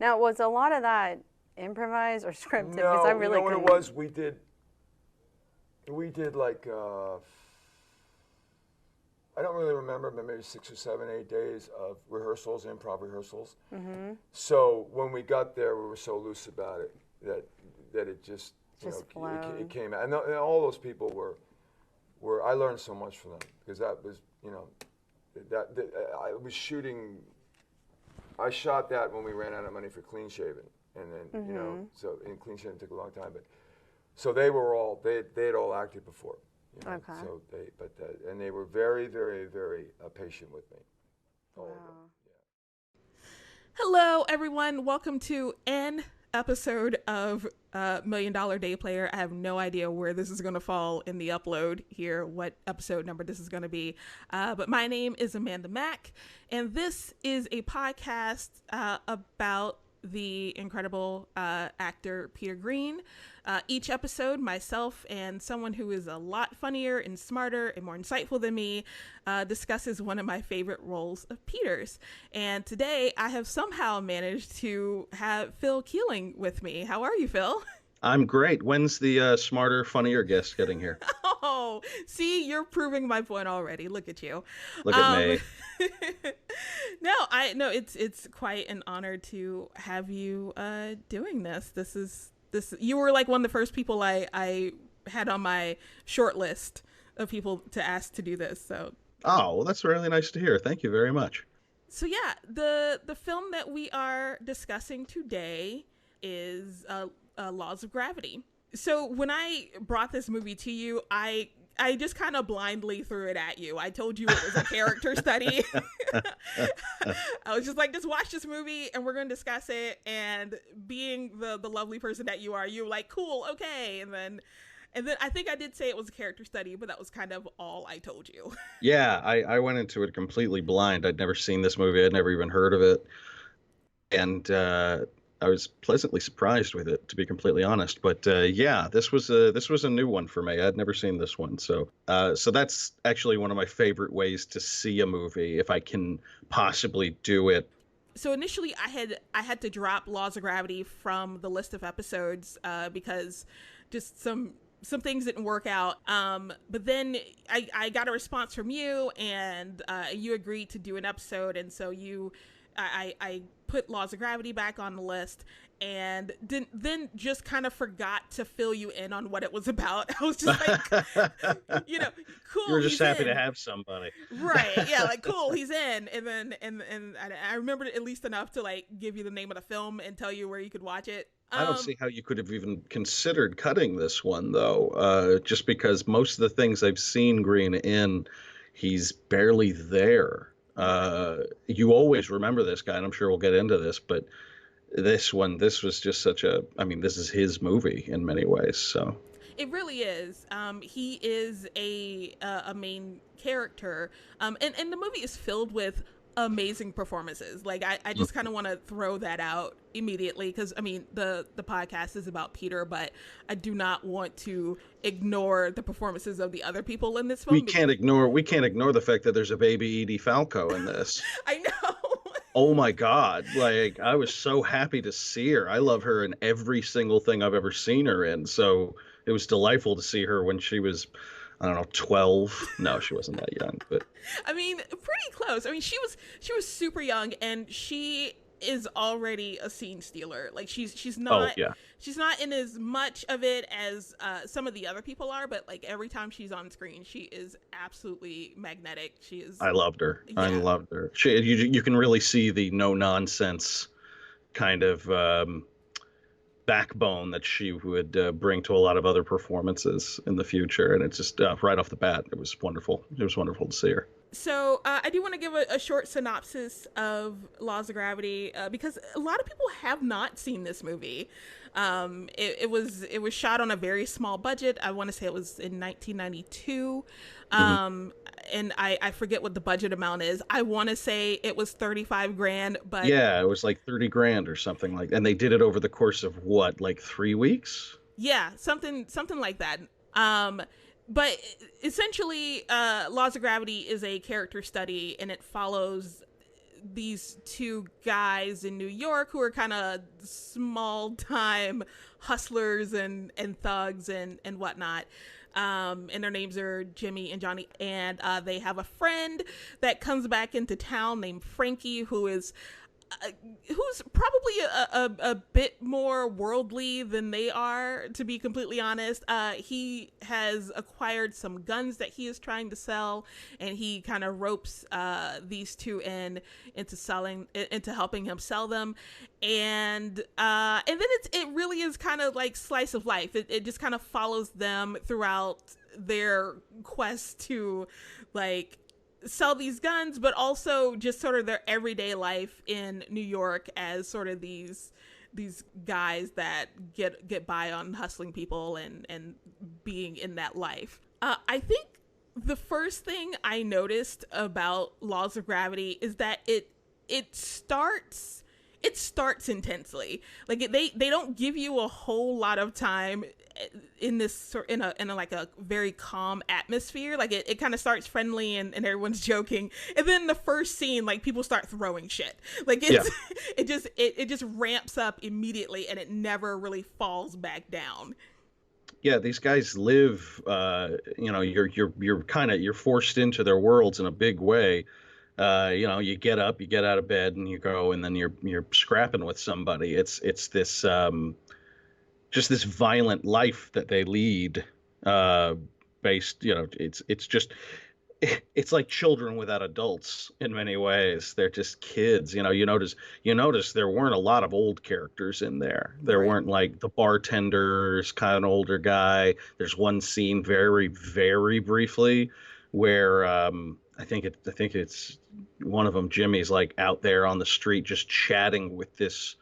Now, was a lot of that improvised or scripted? Because I No, really what it couldn't. was? We did like I don't really remember, but maybe 6 or 7, 8 days of rehearsals, improv rehearsals. Mm-hmm. So when we got there, we were so loose about it that it just Just it flowed. came out, and all those people were I learned so much from them because that was that I was shooting. I shot that when we ran out of money for Clean Shaven, and then Mm-hmm. so in Clean Shaven took a long time, but so they had all acted before, Okay. so and they were very very very patient with me, all of them. Wow. Hello, everyone. Welcome to an episode of Million Dollar Day Player. I have no idea where this is going to fall in the upload here, what episode number this is going to be. But my name is Amanda Mack, and this is a podcast about the incredible actor Peter Greene. Each episode, myself and someone who is a lot funnier and smarter and more insightful than me discusses one of my favorite roles of Peter's. And today I have somehow managed to have Phil Keeling with me. How are you, Phil? I'm great. When's the smarter, funnier guest getting here? Oh, see, you're proving my point already. Look at you. Look at me. No, it's quite an honor to have you doing this. This you were like one of the first people I had on my short list of people to ask to do this. Oh, well, that's really nice to hear. Thank you very much. So yeah, the film that we are discussing today is Laws of Gravity. So when I brought this movie to you, I just kind of blindly threw it at you. I told you it was a character study. I was just like, just watch this movie and we're going to discuss it. And being the lovely person that you were like, cool, okay. And then I think I did say it was a character study, but that was kind of all I told you. Yeah, I went into it completely blind. I'd never seen this movie. I'd never even heard of it. And I was pleasantly surprised with it, to be completely honest. But yeah, this was a new one for me. I'd never seen this one, so that's actually one of my favorite ways to see a movie, if I can possibly do it. So initially, I had to drop Laws of Gravity from the list of episodes because just some things didn't work out. But then I got a response from you, and you agreed to do an episode, and so I put Laws of Gravity back on the list, and then just kind of forgot to fill you in on what it was about. I was just like, cool. You were just happy in. to have somebody, right? Yeah, like cool, he's in, and then and I remembered at least enough to like give you the name of the film and tell you where you could watch it. I don't see how you could have even considered cutting this one, though, just because most of the things I've seen Greene in, he's barely there. You always remember this guy, and I'm sure we'll get into this, but this was just this is his movie in many ways, so. It really is. He is a main character, and the movie is filled with amazing performances. Like I just kind of want to throw that out immediately because the podcast is about Peter, but I do not want to ignore the performances of the other people in this film. We can't ignore the fact that there's a baby Edie Falco in this. I know. Oh my God. Like, I was so happy to see her. I love her in every single thing I've ever seen her in. So it was delightful to see her when she was, I don't know, 12. No, she wasn't that young, but pretty close. She was super young, and she is already a scene stealer. Like she's not she's not in as much of it as some of the other people are, but like every time she's on screen, she is absolutely magnetic. I loved her. Yeah. I loved her. You can really see the no nonsense kind of backbone that she would bring to a lot of other performances in the future, and it's just right off the bat, it was wonderful. It was wonderful to see her. So I do want to give a short synopsis of Laws of Gravity because a lot of people have not seen this movie. It was shot on a very small budget. I want to say it was in 1992. And I forget what the budget amount is. I want to say it was 35 grand, but yeah, it was like 30 grand or something like that. And they did it over the course of what, like 3 weeks? Yeah, something like that. But essentially, Laws of Gravity is a character study, and it follows these two guys in New York who are kind of small time hustlers and thugs and whatnot. And their names are Jimmy and Johnny, and they have a friend that comes back into town named Frankie, who's probably a bit more worldly than they are, to be completely honest. He has acquired some guns that he is trying to sell, and he kind of ropes these two into helping him sell them. And then it really is kind of like slice of life. It just kind of follows them throughout their quest to like sell these guns, but also just sort of their everyday life in New York as sort of these guys that get by on hustling people and being in that life. I think the first thing I noticed about Laws of Gravity is that it starts intensely. Like they don't give you a whole lot of time in this in a like a very calm atmosphere. Like it kind of starts friendly and everyone's joking, and then the first scene, like people start throwing shit. Like it's it just ramps up immediately, and it never really falls back down. Yeah, these guys live. You're forced into their worlds in a big way. You get up, you get out of bed, and you go, and then you're scrapping with somebody. It's this just this violent life that they lead. Based, it's like children without adults in many ways. They're just kids. You notice there weren't a lot of old characters in there. There weren't like the bartender's kind of an older guy. There's one scene very, very briefly where I think it's one of them, Jimmy's like out there on the street just chatting with this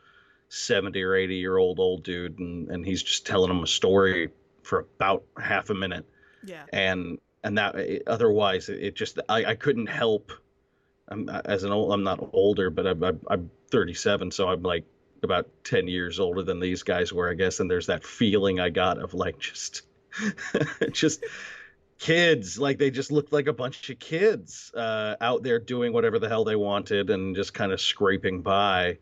70 or 80-year-old old dude, and he's just telling him a story for about half a minute. Yeah. And that otherwise it just I couldn't help. I'm not older, but I'm 37, so I'm like about 10 years older than these guys were, I guess. And there's that feeling I got of like just kids, like they just looked like a bunch of kids out there doing whatever the hell they wanted and just kind of scraping by.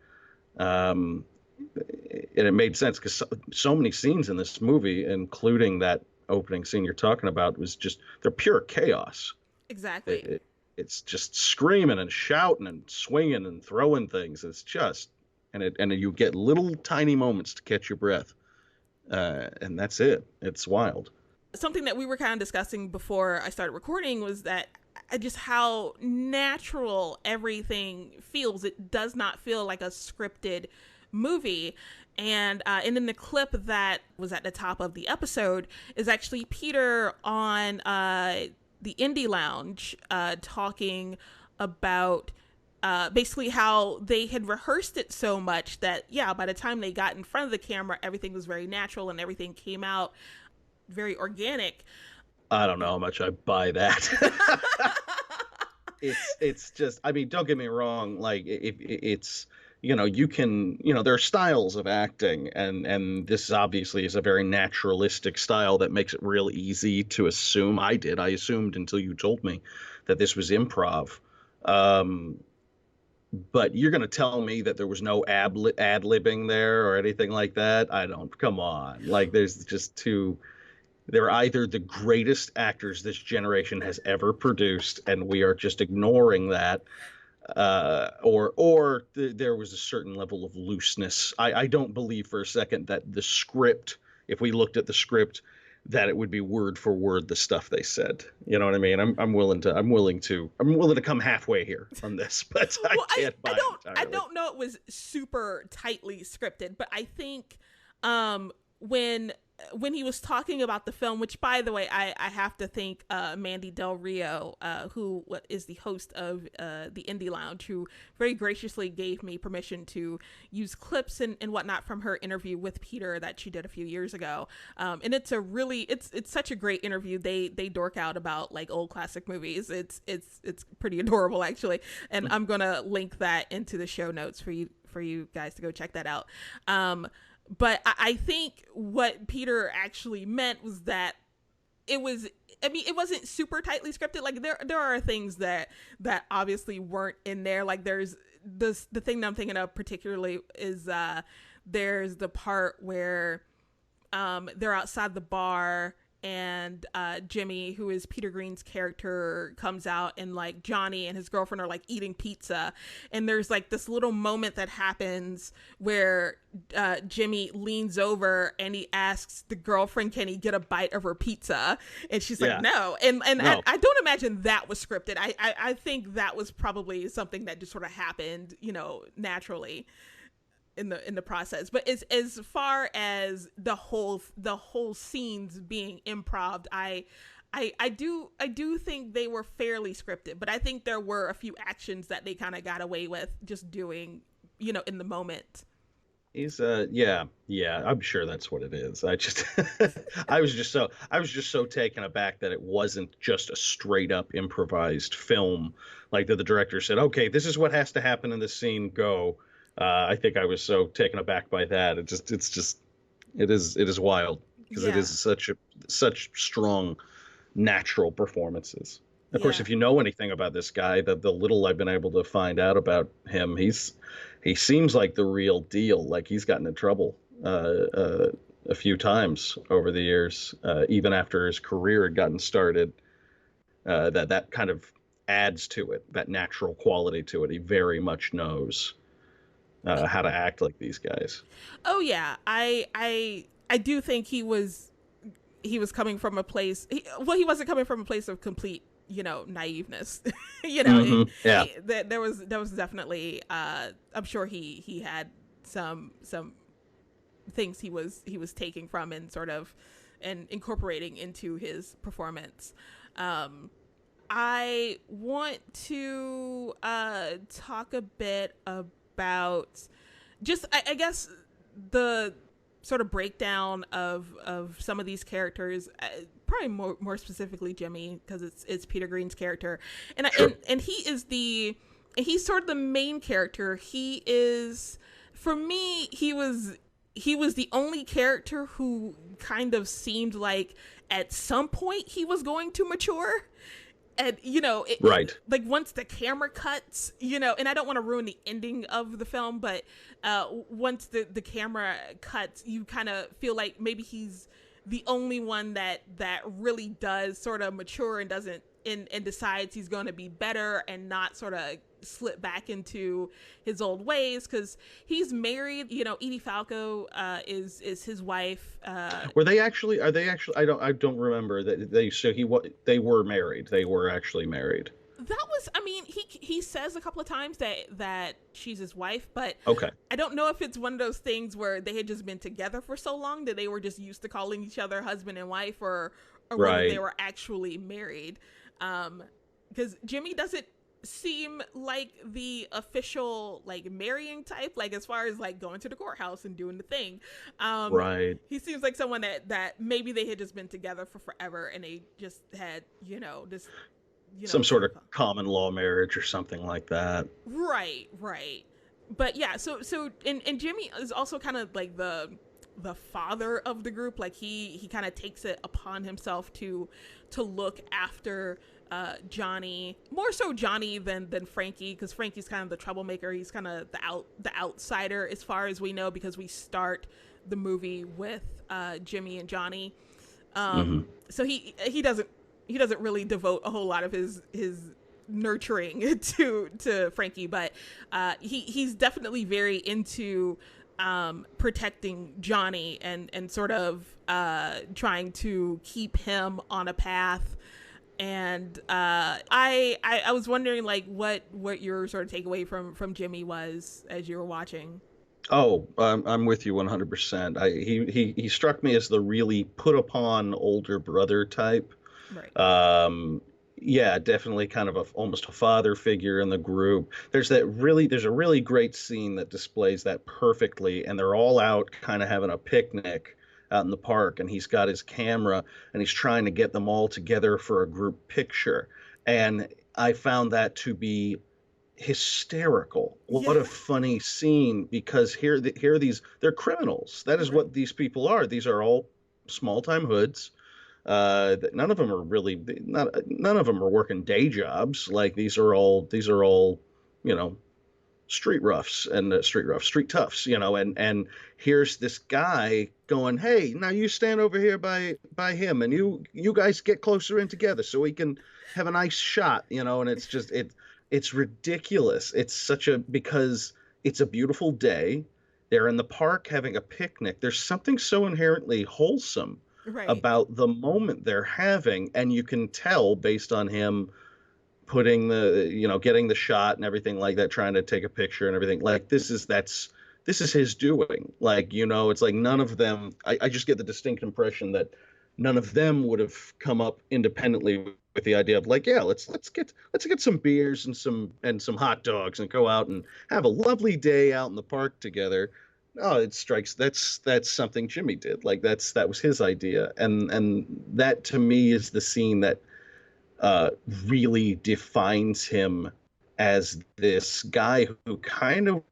And it made sense because so many scenes in this movie, including that opening scene you're talking about, was just, they're pure chaos. Exactly. It's just screaming and shouting and swinging and throwing things. It's just, and you get little tiny moments to catch your breath. And that's it. It's wild. Something that we were kind of discussing before I started recording was that just how natural everything feels. It does not feel like a scripted movie. And in the clip that was at the top of the episode is actually Peter on the Indie Lounge talking about basically how they had rehearsed it so much that, yeah, by the time they got in front of the camera, everything was very natural and everything came out very organic. I don't know how much I buy that. It's just, I mean, don't get me wrong. Like it's, you can, there are styles of acting, and this obviously is a very naturalistic style that makes it real easy to assume. I assumed until you told me that this was improv. But you're going to tell me that there was no ad-libbing there or anything like that? Come on. Like there's just they're either the greatest actors this generation has ever produced, and we are just ignoring that, or there was a certain level of looseness. I don't believe for a second that the script, if we looked at the script, that it would be word for word the stuff they said. You know what I mean? I'm willing to come halfway here on this, but well, I don't know it was super tightly scripted, but I think when he was talking about the film, which, by the way, I have to thank Mandy Del Rio, who is the host of the Indie Lounge, who very graciously gave me permission to use clips and whatnot from her interview with Peter that she did a few years ago. And it's such a great interview. They dork out about like old classic movies. It's pretty adorable, actually. And I'm gonna link that into the show notes for you guys to go check that out. But I think what Peter actually meant was that it was, I mean, it wasn't super tightly scripted. Like there are things that obviously weren't in there. Like there's the thing that I'm thinking of particularly is there's the part where they're outside the bar, and Jimmy, who is Peter Greene's character, comes out, and like Johnny and his girlfriend are like eating pizza, and there's like this little moment that happens where Jimmy leans over and he asks the girlfriend, can he get a bite of her pizza, and she's like, no. And No. I don't imagine that was scripted. I think that was probably something that just sort of happened, you know, naturally in the process. But as far as the whole scenes being improv, I do think they were fairly scripted, but I think there were a few actions that they kind of got away with just doing, you know, in the moment. He's yeah, I'm sure that's what it is. I just I was just so taken aback that it wasn't just a straight up improvised film, like that the director said, okay, this is what has to happen in this scene, go. I think I was so taken aback by that. It is wild because it is such strong natural performances. Of course, if you know anything about this guy, the little I've been able to find out about him, he seems like the real deal. Like he's gotten in trouble a few times over the years, even after his career had gotten started. That kind of adds to it, that natural quality to it. He very much knows how to act like these guys. Oh yeah, I do think he was coming from a place. He wasn't coming from a place of complete, you know, naiveness. You know, there was definitely. I'm sure he had some things he was taking from and sort of and incorporating into his performance. I want to talk a bit about just I guess the sort of breakdown of some of these characters, probably more specifically Jimmy, because it's Peter Greene's character, and and he's sort of the main character. He is, for me, he was the only character who kind of seemed like at some point he was going to mature. And, you know, like once the camera cuts, you know, and I don't want to ruin the ending of the film, but once the camera cuts, you kind of feel like maybe he's the only one that really does sort of mature and doesn't and decides he's going to be better and not sort of slip back into his old ways, because he's married. You know, Edie Falco is his wife. Are they actually? I don't remember that they were married. They were actually married. That was, I mean, he says a couple of times that she's his wife, but okay. I don't know if it's one of those things where they had just been together for so long that they were just used to calling each other husband and wife, or whether they were actually married. Because Jimmy doesn't seem like the official like marrying type, like as far as like going to the courthouse and doing the thing. He seems like someone that maybe they had just been together for forever and they just had, you know, this, you know, some sort of common law marriage or something like that. Right. But yeah, so and Jimmy is also kind of like the father of the group. Like he kind of takes it upon himself to look after Johnny, more so Johnny than Frankie, because Frankie's kind of the troublemaker. He's kind of the outsider as far as we know, because we start the movie with Jimmy and Johnny. So he doesn't really devote a whole lot of his nurturing to Frankie, but he's definitely very into protecting Johnny and sort of trying to keep him on a path. And I was wondering like what your sort of takeaway from Jimmy was as you were watching. Oh, I'm with you 100%. He struck me as the really put upon older brother type. Right. Yeah, definitely kind of almost a father figure in the group. There's a really great scene that displays that perfectly, and they're all out kind of having a picnic out in the park, and he's got his camera and he's trying to get them all together for a group picture. And I found that to be hysterical. What a funny scene, because here they're criminals. That is what these people are. These are all small-time hoods. None of them are really none of them are working day jobs. Like these are all, you know, street roughs and street toughs, you know, and here's this guy going, hey, now you stand over here by him, and you guys get closer in together so we can have a nice shot, you know, and it's just it's ridiculous. It's such a because it's a beautiful day. They're in the park having a picnic. There's something so inherently wholesome Right. about the moment they're having, and you can tell based on him putting the, you know, getting the shot and everything like that, trying to take a picture and everything. Like this is his doing. Like, you know, it's like none of them. I just get the distinct impression that none of them would have come up independently with the idea of like, yeah, let's get some beers and some hot dogs and go out and have a lovely day out in the park together. Oh, it strikes that's something Jimmy did. Like that was his idea, and that to me is the scene that really defines him as this guy who kind of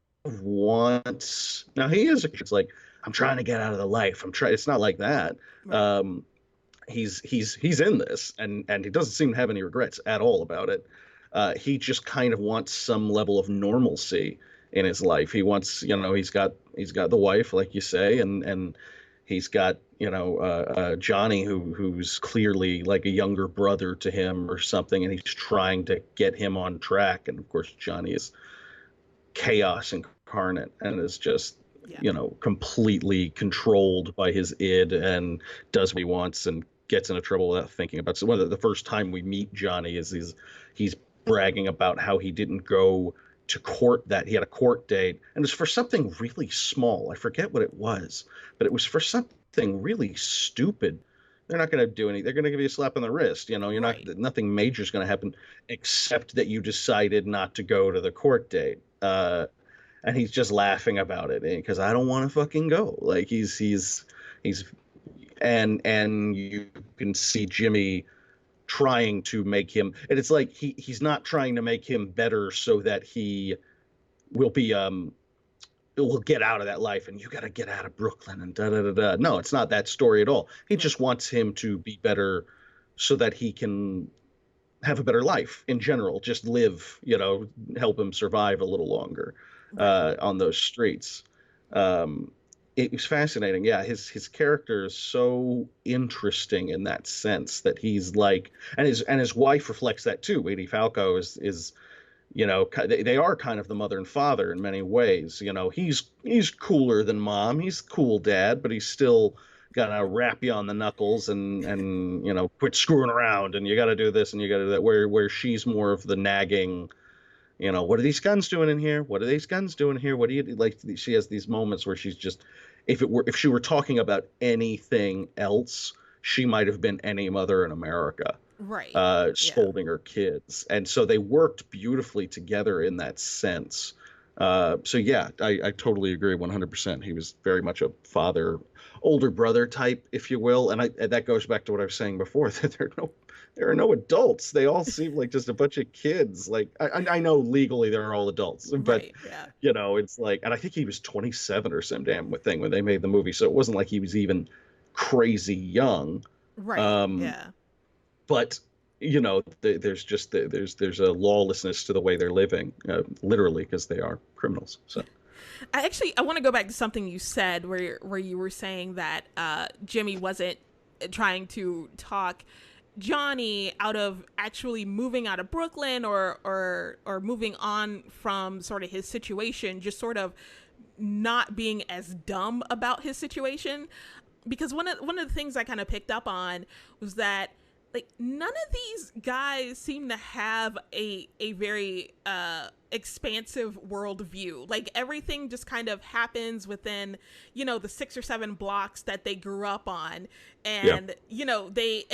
wants. Now he is. It's like I'm trying to get out of the life. I'm trying. It's not like that. Right. He's in this, and he doesn't seem to have any regrets at all about it. He just kind of wants some level of normalcy in his life. He wants, you know, he's got the wife, like you say, and he's got, you know, Johnny, who's clearly like a younger brother to him or something, and he's trying to get him on track. And of course, Johnny is chaos incarnate and is just, Yeah. you know, completely controlled by his id and does what he wants and gets into trouble without thinking about it. So the first time we meet Johnny is he's bragging about how he didn't go to court, that he had a court date, and it was for something really small. I forget what it was, but it was for something really stupid. They're not going to do anything. They're going to give you a slap on the wrist. You know, you're Right. not, nothing major is going to happen except that you decided not to go to the court date. And he's just laughing about it because I don't want to fucking go. Like he's and you can see Jimmy trying to make him, and it's like he's not trying to make him better so that he will be will get out of that life and you got to get out of Brooklyn and da da da da. No, it's not that story at all. He just wants him to be better so that he can have a better life in general, just live, you know, help him survive a little longer on those streets. It was fascinating. Yeah, his character is so interesting in that sense that he's like, and his wife reflects that too. Edie Falco is, you know, they are kind of the mother and father in many ways. You know, he's cooler than mom. He's cool dad, but he's still gonna rap you on the knuckles and you know, quit screwing around and you got to do this and you got to do that. Where she's more of the nagging. You know, what are these guns doing in here? What are these guns doing here? What do you like? She has these moments where she's just, if she were talking about anything else, she might have been any mother in America, Right. scolding her kids, and so they worked beautifully together in that sense. So yeah, I totally agree 100%. He was very much a father, older brother type, if you will, and that goes back to what I was saying before that there are no adults. They all seem like just a bunch of kids. Like I know legally they're all adults, but Right. Yeah. you know, it's like, and I think he was 27 or some damn thing when they made the movie, so it wasn't like he was even crazy young. Right. Yeah. But you know, there's just there's a lawlessness to the way they're living, literally, because they are criminals. So. I want to go back to something you said where you were saying that Jimmy wasn't trying to talk Johnny out of actually moving out of Brooklyn or moving on from sort of his situation, just sort of not being as dumb about his situation. Because one of the things I kind of picked up on was that like none of these guys seem to have a very expansive worldview. Like everything just kind of happens within, you know, the 6 or 7 blocks that they grew up on, and you know they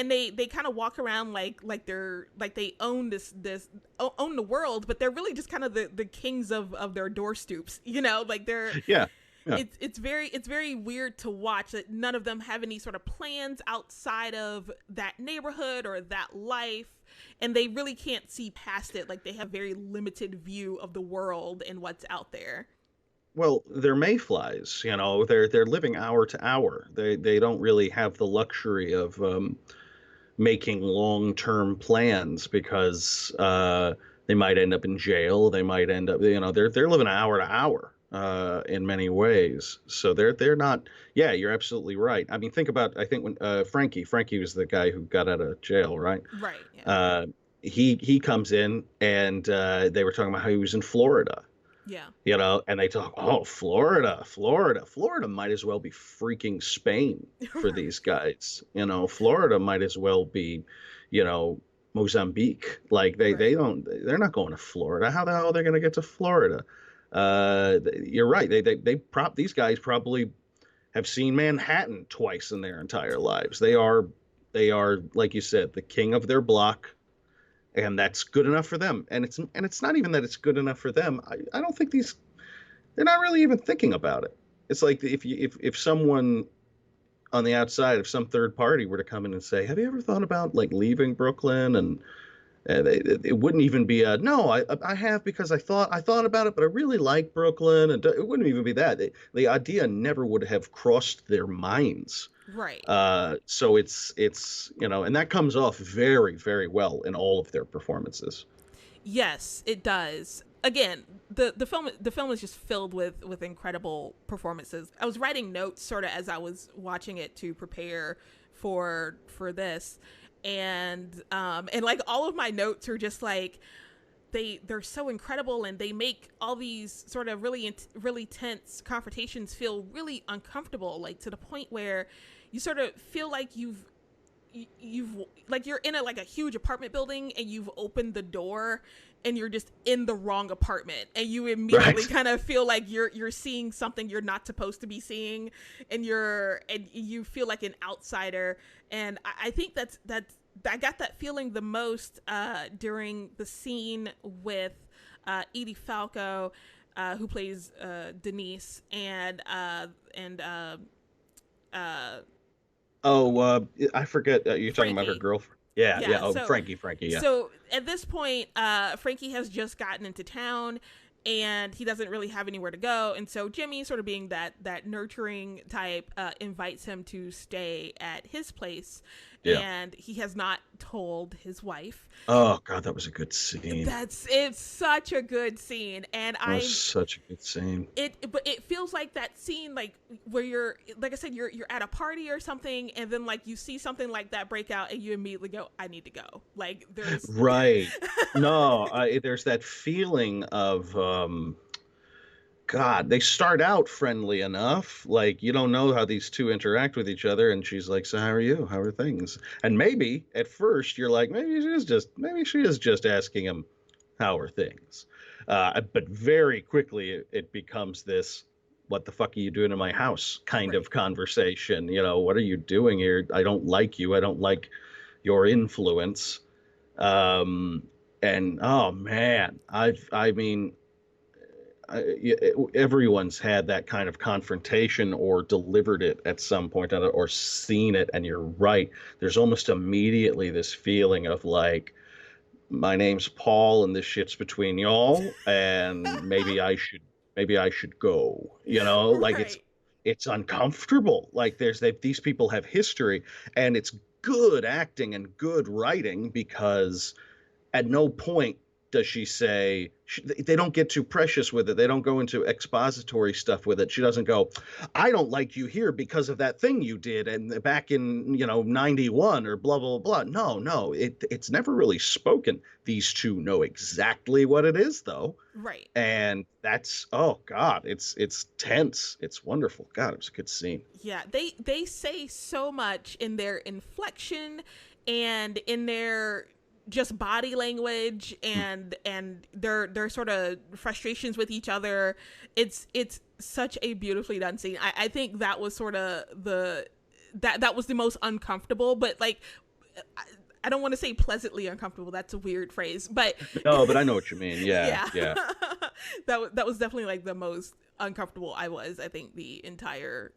kind of walk around like they own own the world, but they're really just kind of the kings of their door stoops. You know, like they're Yeah. It's very weird to watch that none of them have any sort of plans outside of that neighborhood or that life, and they really can't see past it. Like they have very limited view of the world and what's out there. Well, they're mayflies, you know. They're living hour to hour. They don't really have the luxury of making long-term plans because they might end up in jail. They might end up, they're living hour to hour in many ways. So they're not. Yeah, you're absolutely right. I mean, think about. I think when Frankie was the guy who got out of jail, right? Right. Yeah. He comes in and they were talking about how he was in Florida. Yeah. And they talk, oh, Florida might as well be freaking Spain for Right. these guys. Florida might as well be, Mozambique. Like they're not going to Florida. How the hell are they going to get to Florida? You're right. These guys probably have seen Manhattan twice in their entire lives. They are, like you said, the king of their block, and that's good enough for them. And it's not even that it's good enough for them. I don't think they're not really even thinking about it. It's like if someone on the outside, if some third party were to come in and say, have you ever thought about like leaving Brooklyn? And it wouldn't even be a no. I have, because I thought about it, but I really like Brooklyn, and it wouldn't even be that. The idea never would have crossed their minds. Right. So it's and that comes off very, very well in all of their performances. Yes, it does. Again, the film is just filled with incredible performances. I was writing notes sort of as I was watching it to prepare for this, and like all of my notes are just like they're so incredible, and they make all these sort of really tense confrontations feel really uncomfortable, like to the point where you sort of feel like you've like you're in a huge apartment building, and you've opened the door and you're just in the wrong apartment, and you immediately kind of feel like you're seeing something you're not supposed to be seeing, and you feel like an outsider. And I think that's I got that feeling the most during the scene with Edie Falco, who plays Denise, and I forget. You're talking about her girlfriend. Yeah. Oh, so, Frankie. Yeah. So at this point, Frankie has just gotten into town, and he doesn't really have anywhere to go. And so Jimmy, sort of being that nurturing type, invites him to stay at his place. Yeah. And he has not told his wife. Oh God, that was a good scene. It's such a good scene, and such a good scene. But it feels like that scene, like where you're, like I said, you're at a party or something, and then like you see something like that break out, and you immediately go, I need to go. Like there's right. No, there's that feeling of. God, they start out friendly enough. Like, you don't know how these two interact with each other. And she's like, so how are you? How are things? And maybe at first you're like, maybe she is just asking him, how are things? But very quickly it becomes this, what the fuck are you doing in my house kind of conversation. What are you doing here? I don't like you. I don't like your influence. And oh man, everyone's had that kind of confrontation or delivered it at some point or seen it, and you're right. There's almost immediately this feeling of like, my name's Paul, and this shit's between y'all, and maybe I should go. Like it's uncomfortable. Like these people have history, and it's good acting and good writing, because at no point does she say, they don't get too precious with it. They don't go into expository stuff with it. She doesn't go, I don't like you here because of that thing you did and back in 91 or blah blah blah. No, it's never really spoken. These two know exactly what it is though, right? And that's, oh God, it's tense. It's wonderful. God, it was a good scene. Yeah, they say so much in their inflection and in their just body language and their sort of frustrations with each other. It's such a beautifully done scene. I think that was sort of that was the most uncomfortable, but like I don't want to say pleasantly uncomfortable. That's a weird phrase, but no, but I know what you mean. Yeah. That was definitely like the most uncomfortable I think the entire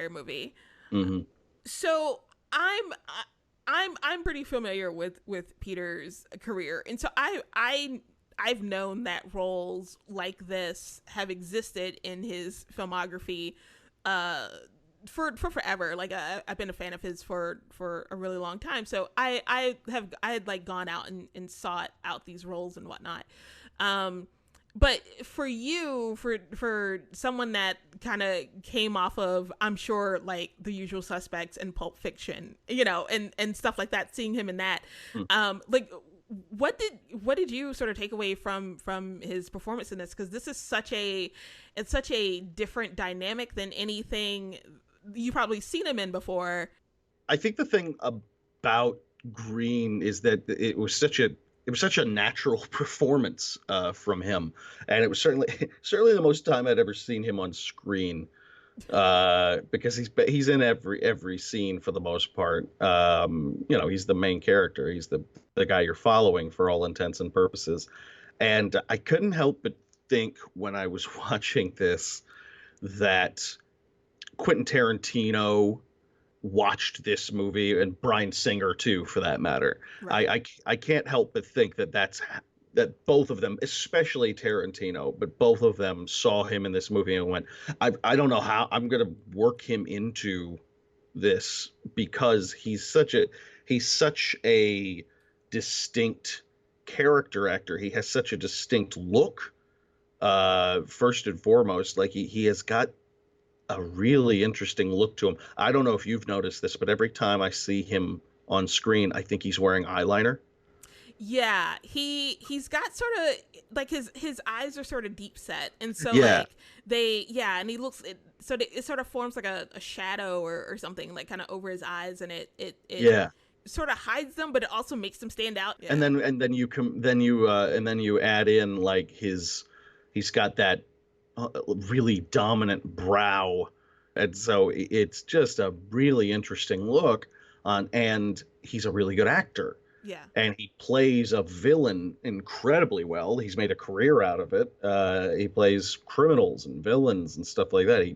movie. Mm-hmm. So I'm pretty familiar with Peter's career, and so I've known that roles like this have existed in his filmography for forever. Like I've been a fan of his for a really long time. So I had like gone out and sought out these roles and whatnot. But for you, for someone that kind of came off of, I'm sure, like The Usual Suspects and Pulp Fiction, you know, and stuff like that, seeing him in that, like, what did you sort of take away from his performance in this? Because this is such a different dynamic than anything you've probably seen him in before. I think the thing about Greene is that it was such a natural performance from him, and it was certainly the most time I'd ever seen him on screen, because he's in every scene for the most part. You know, he's the main character. He's the guy you're following for all intents and purposes. And I couldn't help but think when I was watching this that Quentin Tarantino watched this movie, and Bryan Singer too, for that matter. Right. I can't help but think that both of them, especially Tarantino, but both of them saw him in this movie and went, I don't know how I'm going to work him into this, because he's such a distinct character actor. He has such a distinct look. First and foremost, like he has got a really interesting look to him. I don't know if you've noticed this, but every time I see him on screen, I think he's wearing eyeliner. Yeah, he's got sort of like his eyes are sort of deep set, and so Yeah. like and he looks it sort of forms like a shadow or something, like kind of over his eyes, and it sort of hides them, but it also makes them stand out. Yeah. And then you add in like he's got that really dominant brow, and so it's just a really interesting look on, and he's a really good actor. Yeah. And he plays a villain incredibly well. He's made a career out of it. He plays criminals and villains and stuff like that.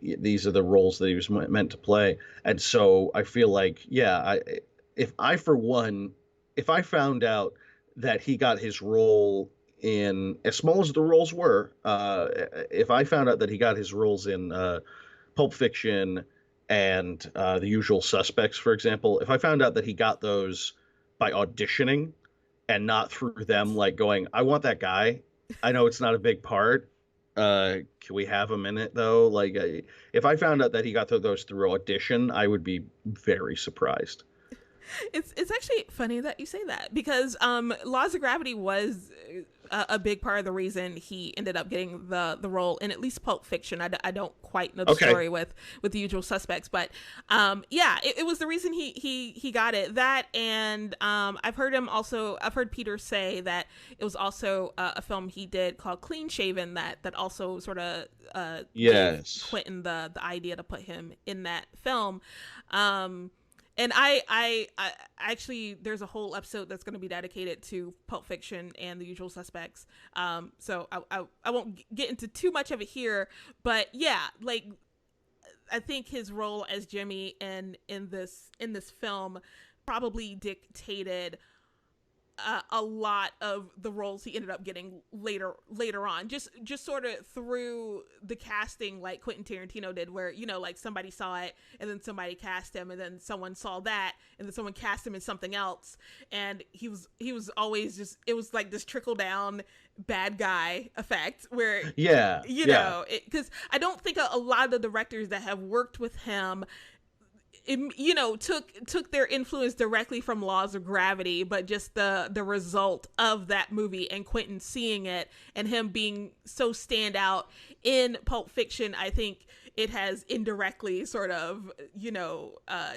These are the roles that he was meant to play. And so I feel like, if I found out that he got his role in, as small as the roles were, if I found out that he got his roles in Pulp Fiction and The Usual Suspects, for example, if I found out that he got those by auditioning and not through them like going, I want that guy, I know it's not a big part, can we have him in it though? Like, if I found out that he got those through audition, I would be very surprised. It's actually funny that you say that, because Laws of Gravity was a big part of the reason he ended up getting the role in at least Pulp Fiction. I don't quite know the story with The Usual Suspects, but it was the reason he got it. That, and I've heard Peter say that it was also a film he did called Clean Shaven that also sort of gave Quentin the idea to put him in that film. And I actually, there's a whole episode that's going to be dedicated to Pulp Fiction and The Usual Suspects. So I won't get into too much of it here, but yeah, like, I think his role as Jimmy in this film probably dictated a lot of the roles he ended up getting later on, just sort of through the casting, like Quentin Tarantino did, where, you know, like somebody saw it and then somebody cast him, and then someone saw that and then someone cast him in something else, and he was always just, it was like this trickle down bad guy effect where know, because I don't think a lot of the directors that have worked with him, took their influence directly from Laws of Gravity, but just the result of that movie and Quentin seeing it and him being so standout in Pulp Fiction, I think it has indirectly sort of,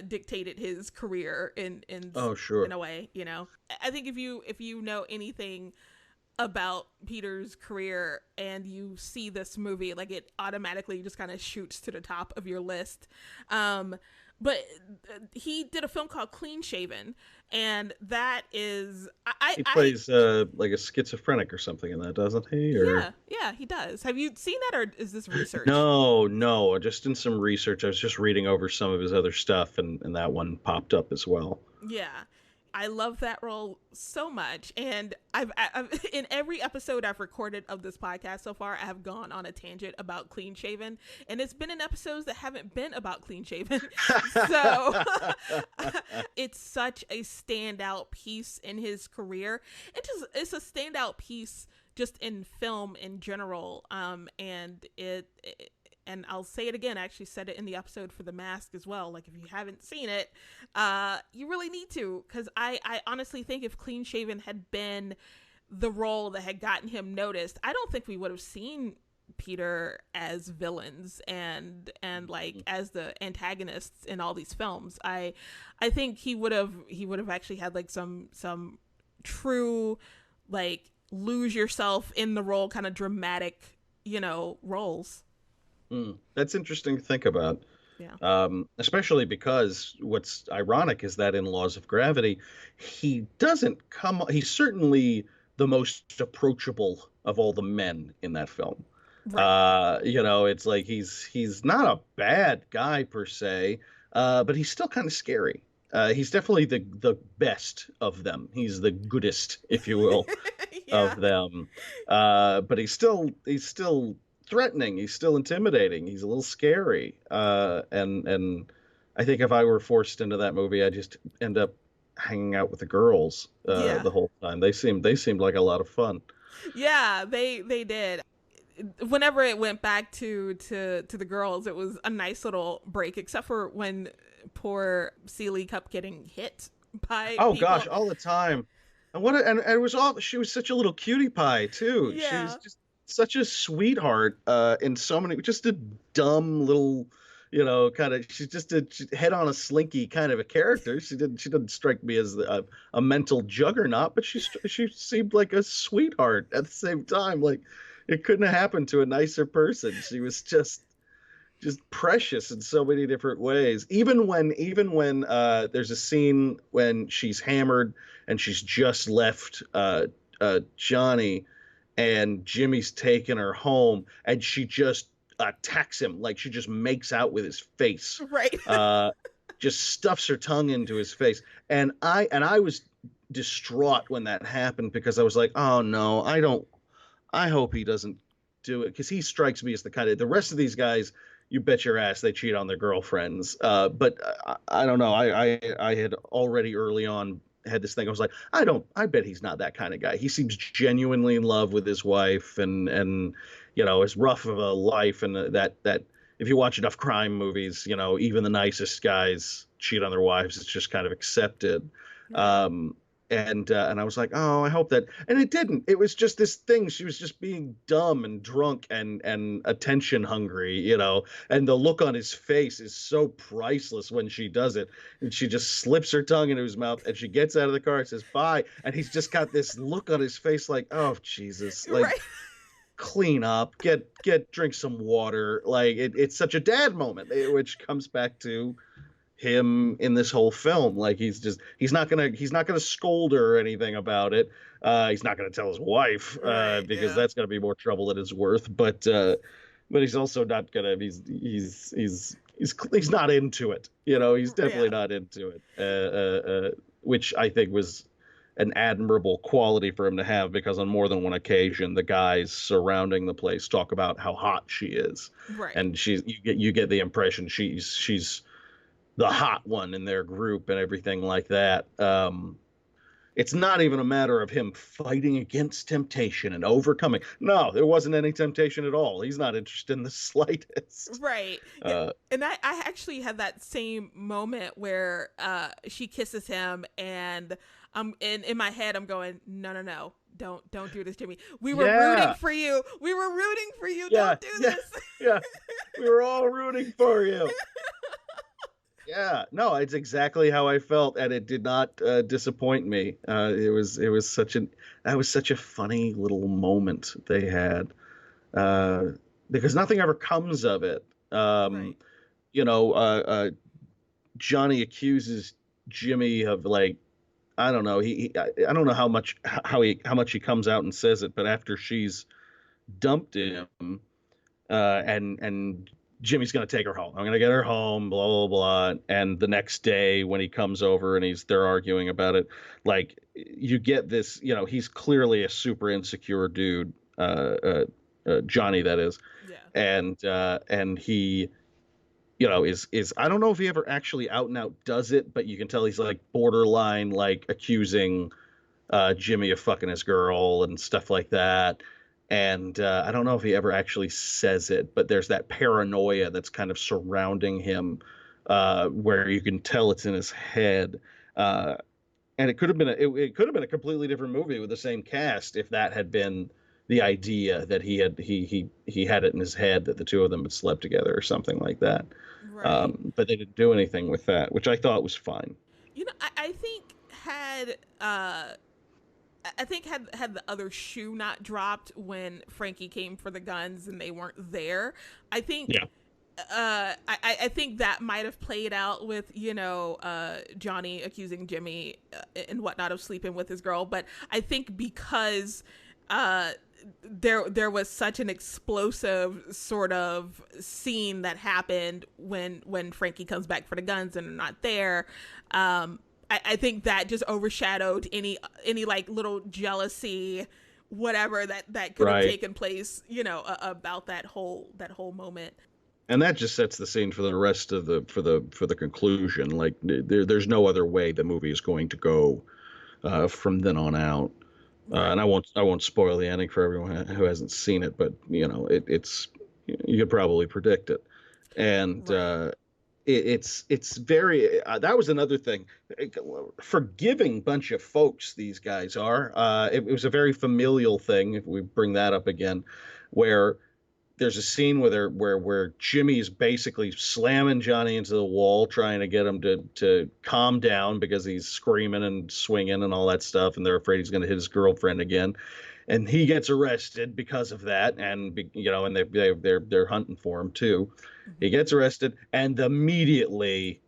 dictated his career in a way, you know. I think if you know anything about Peter's career and you see this movie, like, it automatically just kind of shoots to the top of your list. But he did a film called Clean Shaven, and that is... He plays like a schizophrenic or something in that, doesn't he? Or... Yeah, he does. Have you seen that, or is this research? No, just in some research. I was just reading over some of his other stuff, and that one popped up as well. Yeah. I love that role so much, and I've in every episode I've recorded of this podcast so far, I have gone on a tangent about Clean Shaven, and it's been in episodes that haven't been about Clean Shaven. So it's such a standout piece in his career. It's a standout piece just in film in general. And and I'll say it again, I actually said it in the episode for The Mask as well. Like, if you haven't seen it, you really need to, because I honestly think if Clean Shaven had been the role that had gotten him noticed, I don't think we would have seen Peter as villains and like as the antagonists in all these films. I think he would have actually had like some true, like, lose yourself in the role kind of dramatic, roles. That's interesting to think about. Yeah. Especially because what's ironic is that in Laws of Gravity, he's certainly the most approachable of all the men in that film. Right. It's like he's not a bad guy per se, but he's still kind of scary. He's definitely the best of them. He's the goodest, if you will, Yeah. of them. But he's still threatening. He's still intimidating. He's a little scary. And I think if I were forced into that movie, I'd just end up hanging out with the girls the whole time. They seemed like a lot of fun. Yeah, they did. Whenever it went back to the girls, it was a nice little break, except for when poor Celie kept getting hit by people. Gosh, all the time. And it was all, she was such a little cutie pie too. Yeah. She was just such a sweetheart in so many, just a dumb little, kind of, she's just a head on a slinky kind of a character. She didn't strike me as a mental juggernaut, but she seemed like a sweetheart at the same time. Like, it couldn't have happened to a nicer person. She was just precious in so many different ways. Even when there's a scene when she's hammered and she's just left Johnny, and Jimmy's taking her home, and she just attacks him, like she just makes out with his face. Right. Just stuffs her tongue into his face. And I was distraught when that happened, because I was like, oh no, I hope he doesn't do it, because he strikes me as the kind of, the rest of these guys, you bet your ass they cheat on their girlfriends. But I don't know. I had already early on had this thing. I was like, I bet he's not that kind of guy. He seems genuinely in love with his wife, and as rough of a life, and that if you watch enough crime movies, even the nicest guys cheat on their wives. It's just kind of accepted. And I was like, oh, I hope that, and it didn't. It was just this thing. She was just being dumb and drunk and attention hungry, and the look on his face is so priceless when she does it. And she just slips her tongue into his mouth, and she gets out of the car and says, bye. And he's just got this look on his face like, oh, Jesus, like, right. Clean up, drink some water. Like, it's such a dad moment, which comes back to him in this whole film. Like, he's not gonna scold her or anything about it. He's not gonna tell his wife, because that's gonna be more trouble than it's worth. But he's also not gonna. He's not into it. He's definitely not into it. Which I think was an admirable quality for him to have, because on more than one occasion, the guys surrounding the place talk about how hot she is, right? And you get the impression she's the hot one in their group and everything like that. It's not even a matter of him fighting against temptation and overcoming. No, there wasn't any temptation at all. He's not interested in the slightest. Right. And I actually had that same moment where she kisses him, and in my head I'm going, no. Don't do this, Jimmy. We were rooting for you. Don't do this. Yeah. We were all rooting for you. Yeah, no, it's exactly how I felt, and it did not disappoint me. It was such a funny little moment they had, because nothing ever comes of it. Right. Johnny accuses Jimmy of, like, I don't know. I don't know how much he comes out and says it, but after she's dumped him, and Jimmy's going to take her home. I'm going to get her home, blah, blah, blah. And the next day when he comes over and they're arguing about it, like you get this, he's clearly a super insecure dude, Johnny, that is. Yeah. And he, is I don't know if he ever actually out and out does it, but you can tell he's like borderline, like accusing Jimmy of fucking his girl and stuff like that. And I don't know if he ever actually says it, but there's that paranoia that's kind of surrounding him, where you can tell it's in his head. And it could have been it could have been a completely different movie with the same cast if that had been the idea, that he had it in his head that the two of them had slept together or something like that. Right. But they didn't do anything with that, which I thought was fine. I think had the other shoe not dropped when Frankie came for the guns and they weren't there, I think. Yeah. I think that might have played out with Johnny accusing Jimmy and whatnot of sleeping with his girl, but I think because there was such an explosive sort of scene that happened when Frankie comes back for the guns and they're not there. I think that just overshadowed any like little jealousy, whatever that could have taken place, about that whole moment. And that just sets the scene for the rest of for the conclusion. Like there's no other way the movie is going to go from then on out. And I won't spoil the ending for everyone who hasn't seen it, but it's you could probably predict it. And it's very that was another thing. Forgiving bunch of folks these guys are. It was a very familial thing, if we bring that up again, where there's a scene where Jimmy's basically slamming Johnny into the wall, trying to get him to calm down because he's screaming and swinging and all that stuff, and they're afraid he's going to hit his girlfriend again, and he gets arrested because of that, and and they're hunting for him too. He gets arrested, and immediately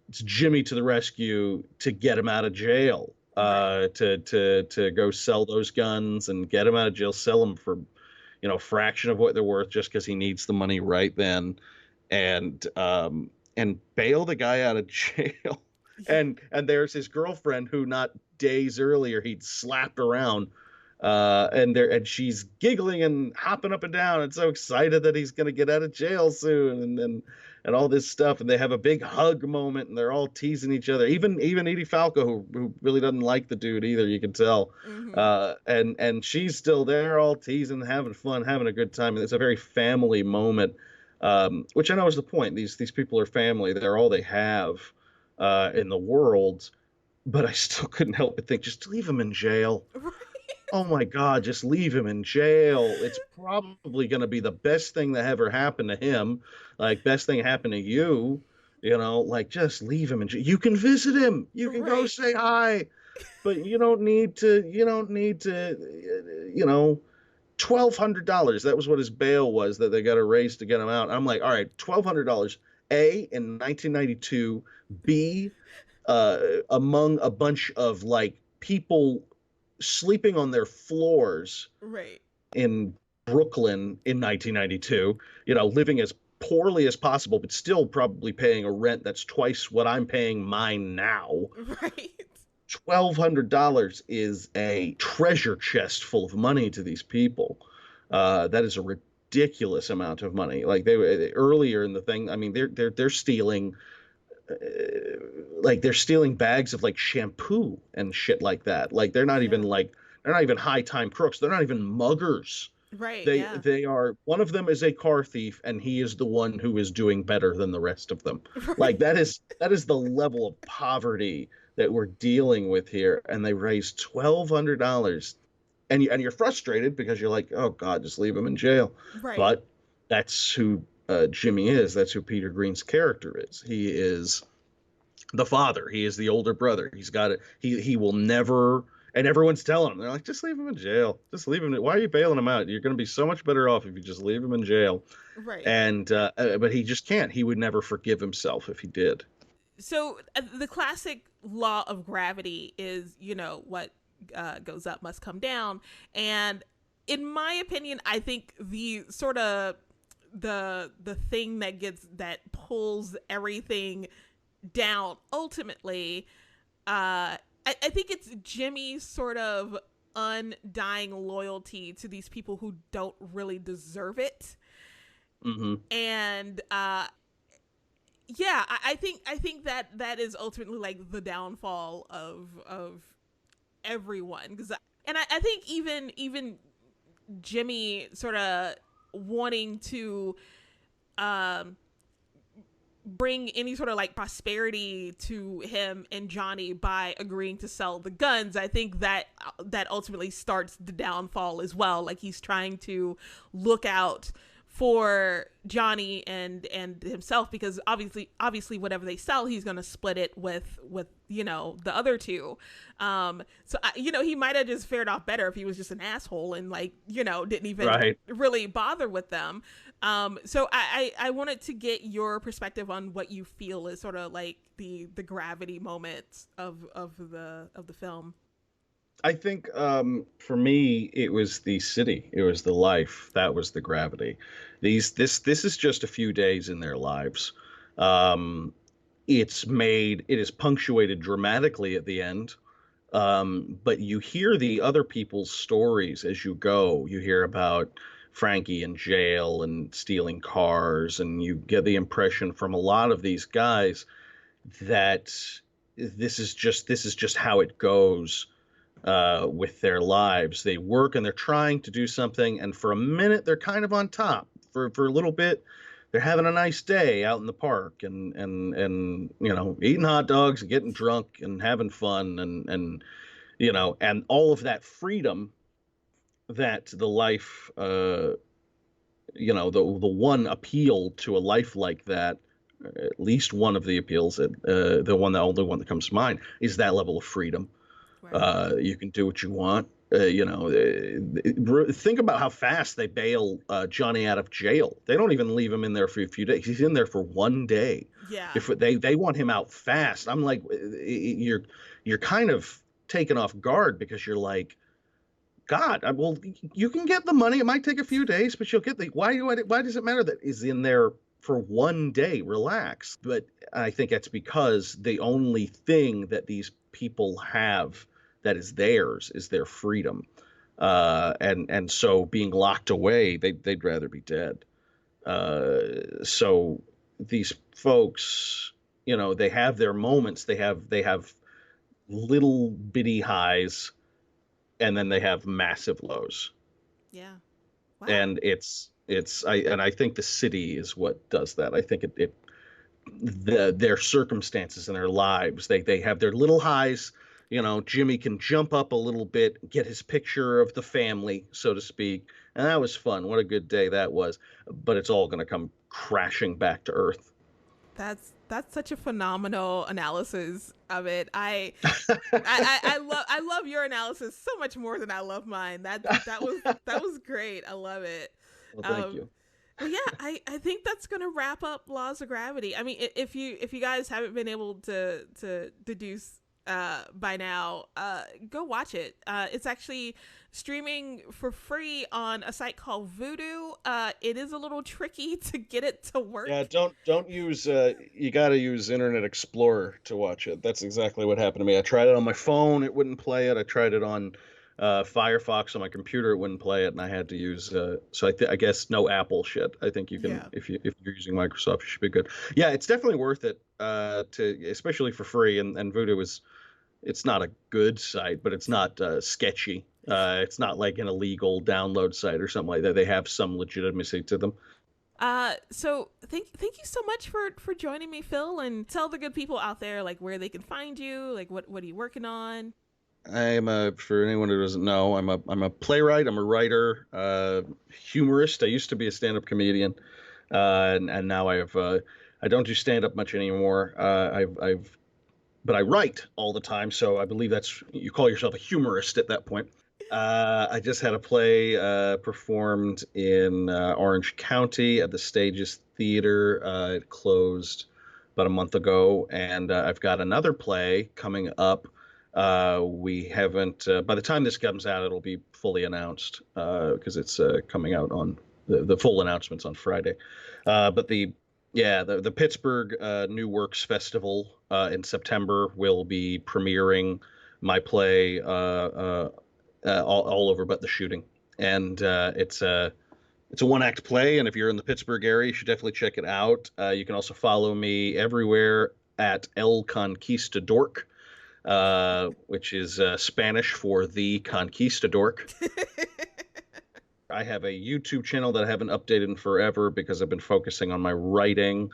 it's Jimmy to the rescue to get him out of jail, to go sell those guns and get him out of jail, sell them for fraction of what they're worth just because he needs the money right then, and bail the guy out of jail. and there's his girlfriend who not days earlier he'd slapped around, and she's giggling and hopping up and down and so excited that he's going to get out of jail soon, and all this stuff, and they have a big hug moment, and they're all teasing each other. Even Edie Falco, who really doesn't like the dude either, you can tell. And she's still there, all teasing, having fun, having a good time. And it's a very family moment, which I know is the point. These people are family. They're all they have in the world. But I still couldn't help but think, just leave him in jail. Oh my God, just leave him in jail. It's probably going to be the best thing that ever happened to him. Like, best thing happened to you, like, just leave him in jail. You can visit him. You can go say hi, but you don't need to, $1,200. That was what his bail was that they got to raise to get him out. I'm like, all right, $1,200, A, in 1992, B, among a bunch of like people sleeping on their floors in Brooklyn in 1992, living as poorly as possible, but still probably paying a rent that's twice what I'm paying mine now. $1,200 is a treasure chest full of money to these people. That is a ridiculous amount of money. Like they were earlier in the thing. I mean, they're stealing. Like they're stealing bags of like shampoo and shit like that. Like they're not even high time crooks. They're not even muggers. They are. One of them is a car thief, and he is the one who is doing better than the rest of them. Like that is the level of poverty that we're dealing with here. And they raised $1,200, and you're frustrated because you're like, oh God, just leave him in jail. But that's who Jimmy is. That's who Peter Greene's character is. He is the father. He is the older brother. He's got it. He will never. And everyone's telling him, they're like, just leave him in jail. Just leave him. Why are you bailing him out? You're going to be so much better off if you just leave him in jail. And but he just can't. He would never forgive himself if he did. So the classic law of gravity is, what goes up must come down. And in my opinion, I think the sort of the thing that pulls everything down ultimately. I think it's Jimmy's sort of undying loyalty to these people who don't really deserve it. Mm-hmm. And yeah, I think that is ultimately like the downfall of everyone. And I think even Jimmy sort of wanting to bring any sort of like prosperity to him and Johnny by agreeing to sell the guns, I think that ultimately starts the downfall as well. Like he's trying to look out for Johnny and himself, because obviously whatever they sell, he's going to split it with the other two. So he might have just fared off better if he was just an asshole and like didn't even really bother with them. So I wanted to get your perspective on what you feel is sort of like the gravity moments of the film. I think for me, it was the city. It was the life. That was the gravity. This is just a few days in their lives. It is punctuated dramatically at the end. But you hear the other people's stories as you go. You hear about Frankie in jail and stealing cars, and you get the impression from a lot of these guys that this is just how it goes with their lives. They work and they're trying to do something, and for a minute they're kind of on top. For a little bit, they're having a nice day out in the park and eating hot dogs and getting drunk and having fun and all of that freedom that the life the one appeal to a life like that, at least one of the appeals, the only one that comes to mind, is that level of freedom. Right. You can do what you want. Think about how fast they bail Johnny out of jail. They don't even leave him in there for a few days. He's in there for one day. Yeah. If they want him out fast, I'm like, you're kind of taken off guard, because you're like, God, well, you can get the money. It might take a few days, but you'll get why does it matter that he's in there for one day? Relax. But I think that's because the only thing that these people have that is theirs is their freedom, and so being locked away, they'd rather be dead. So these folks, they have their moments. They have little bitty highs, and then they have massive lows. Yeah. Wow. And I think the city is what does that. I think their circumstances and their lives, they have their little highs. Jimmy can jump up a little bit, get his picture of the family, so to speak. And that was fun. What a good day that was. But it's all going to come crashing back to earth. That's such a phenomenal analysis of it. I love your analysis so much more than I love mine. That was great. I love it. Well, thank you. Well, yeah, I think that's gonna wrap up Laws of Gravity. I mean, if you guys haven't been able to deduce by now, go watch it. It's actually streaming for free on a site called Vudu. It is a little tricky to get it to work. Yeah, don't use you got to use Internet Explorer to watch it. That's exactly what happened to me. I tried it on my phone, it wouldn't play it. I tried it on Firefox on my computer, it wouldn't play it, and I had to use so I guess no Apple shit. I think you can, if you're using Microsoft, you should be good. Yeah, it's definitely worth it especially for free, and Vudu is, it's not a good site, but it's not sketchy. It's not like an illegal download site or something like that. They have some legitimacy to them. So thank you so much for joining me, Phil, and tell the good people out there like where they can find you, like what are you working on? For anyone who doesn't know, I'm a playwright. I'm a writer, humorist. I used to be a stand-up comedian, and now I don't do stand-up much anymore. But I write all the time, so I believe you call yourself a humorist at that point. I just had a play performed in Orange County at the Stages Theater. It closed about a month ago, and I've got another play coming up. We haven't, by the time this comes out, it'll be fully announced because it's coming out on the full announcements on Friday. But the Pittsburgh New Works Festival in September will be premiering my play all over but the shooting, and it's a one-act play, and if you're in the Pittsburgh area, you should definitely check it out. You can also follow me everywhere at El Conquistador, which is Spanish for the Conquistador. I have a YouTube channel that I haven't updated in forever because I've been focusing on my writing.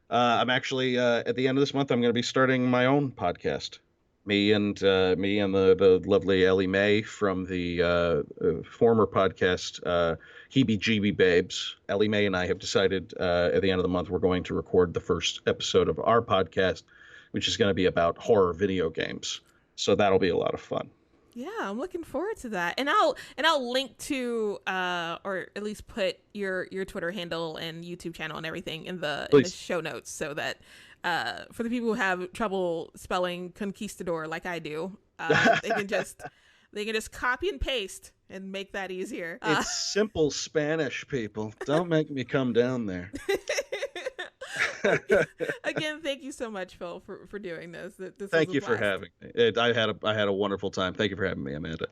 I'm actually at the end of this month, I'm going to be starting my own podcast. Me and the lovely Ellie Mae from the former podcast Heebie Jeebie Babes. Ellie Mae and I have decided at the end of the month we're going to record the first episode of our podcast, which is going to be about horror video games. So that'll be a lot of fun. Yeah, I'm looking forward to that, and I'll link to or at least put your Twitter handle and YouTube channel and everything in the show notes, so that for the people who have trouble spelling conquistador like I do, they can just copy and paste and make that easier. It's simple Spanish, people. Don't make me come down there. Again, thank you so much, Phil, for doing this. Thank you for having me. I had a wonderful time. Thank you for having me, Amanda.